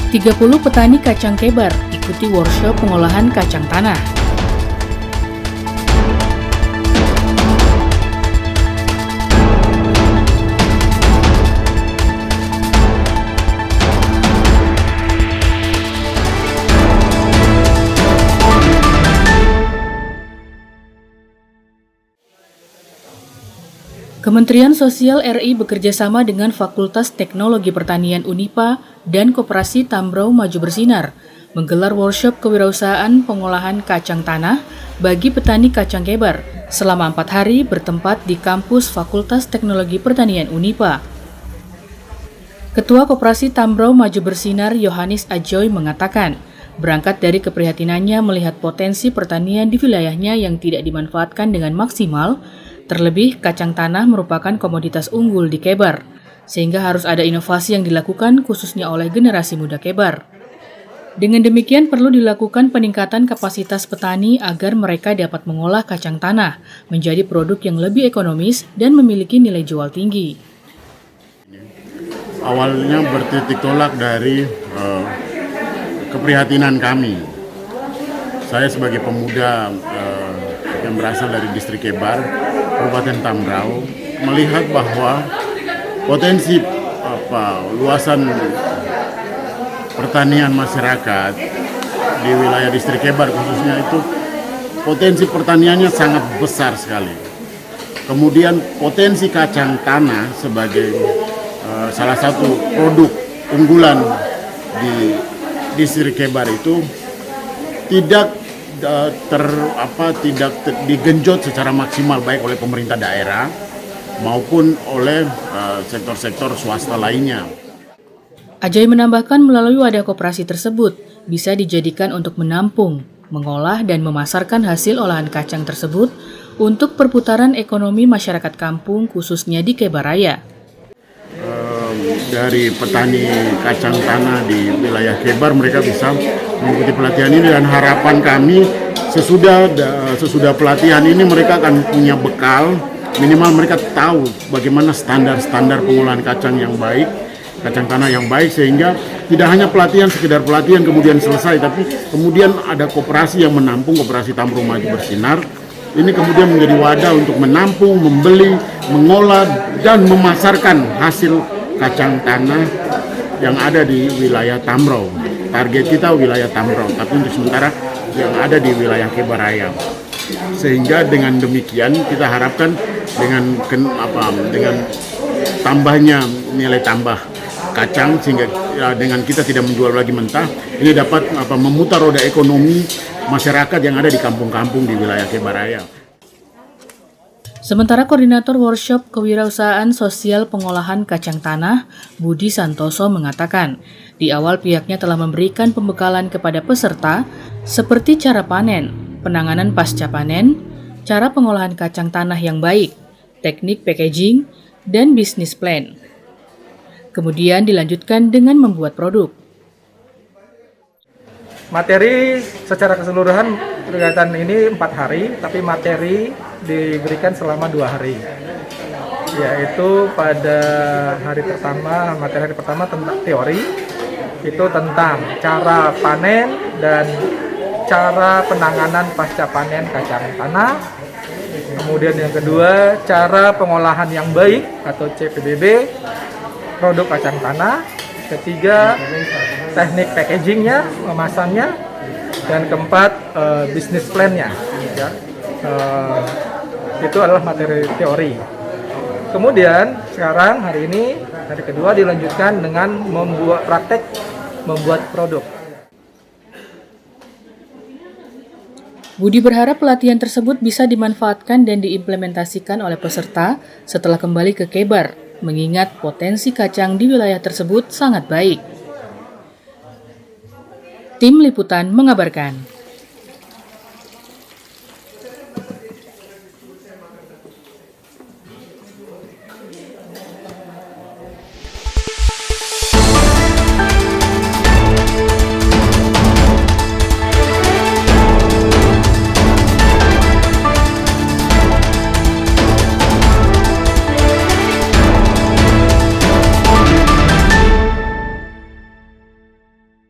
30 petani kacang kebar ikuti workshop pengolahan kacang tanah. Kementerian Sosial RI bekerjasama dengan Fakultas Teknologi Pertanian Unipa dan Koperasi Tambrau Maju Bersinar menggelar workshop kewirausahaan pengolahan kacang tanah bagi petani kacang kebar selama 4 hari bertempat di kampus Fakultas Teknologi Pertanian Unipa. Ketua Koperasi Tambrau Maju Bersinar Yohanes Ajoy mengatakan, berangkat dari keprihatinannya melihat potensi pertanian di wilayahnya yang tidak dimanfaatkan dengan maksimal. Terlebih, kacang tanah merupakan komoditas unggul di Kebar, sehingga harus ada inovasi yang dilakukan khususnya oleh generasi muda Kebar. Dengan demikian perlu dilakukan peningkatan kapasitas petani agar mereka dapat mengolah kacang tanah menjadi produk yang lebih ekonomis dan memiliki nilai jual tinggi. Awalnya bertitik tolak dari keprihatinan kami. Saya sebagai pemuda yang berasal dari distrik Kebar, Kabupaten Tambrau, melihat bahwa potensi luasan pertanian masyarakat di wilayah distrik Kebar khususnya itu potensi pertaniannya sangat besar sekali. Kemudian potensi kacang tanah sebagai salah satu produk unggulan di distrik Kebar itu tidak digenjot secara maksimal baik oleh pemerintah daerah maupun oleh sektor-sektor swasta lainnya. Ajoy menambahkan melalui wadah koperasi tersebut bisa dijadikan untuk menampung, mengolah dan memasarkan hasil olahan kacang tersebut untuk perputaran ekonomi masyarakat kampung khususnya di Kebar Raya. Dari petani kacang tanah di wilayah Kebar, mereka bisa mengikuti pelatihan ini dan harapan kami sesudah pelatihan ini mereka akan punya bekal, minimal mereka tahu bagaimana standar pengolahan kacang yang baik, kacang tanah yang baik, sehingga tidak hanya pelatihan sekedar pelatihan kemudian selesai, tapi kemudian ada koperasi yang menampung, Koperasi Tambrau Maju Bersinar. Ini kemudian menjadi wadah untuk menampung, membeli, mengolah dan memasarkan hasil kacang tanah yang ada di wilayah Tambrau. Target kita wilayah Tambrau, tapi untuk sementara yang ada di wilayah Kebar Raya. Sehingga dengan demikian kita harapkan dengan tambahnya nilai tambah kacang, sehingga dengan kita tidak menjual lagi mentah, ini dapat memutar roda ekonomi masyarakat yang ada di kampung-kampung di wilayah Kebar Raya. Sementara Koordinator Workshop Kewirausahaan Sosial Pengolahan Kacang Tanah, Budi Santoso mengatakan, di awal pihaknya telah memberikan pembekalan kepada peserta seperti cara panen, penanganan pasca panen, cara pengolahan kacang tanah yang baik, teknik packaging, dan bisnis plan. Kemudian dilanjutkan dengan membuat produk. Materi secara keseluruhan kegiatan ini 4 hari, tapi materi diberikan selama 2 hari. Yaitu pada materi hari pertama tentang teori, itu tentang cara panen dan cara penanganan pasca panen kacang tanah. Kemudian yang kedua, cara pengolahan yang baik atau CPBB produk kacang tanah. Ketiga, teknik packagingnya, memasangnya, dan keempat, bisnis plan-nya. Ya. Itu adalah materi teori. Kemudian sekarang hari ini, hari kedua dilanjutkan dengan membuat produk. Budi berharap pelatihan tersebut bisa dimanfaatkan dan diimplementasikan oleh peserta setelah kembali ke Kebar, mengingat potensi kacang di wilayah tersebut sangat baik. Tim Liputan mengabarkan.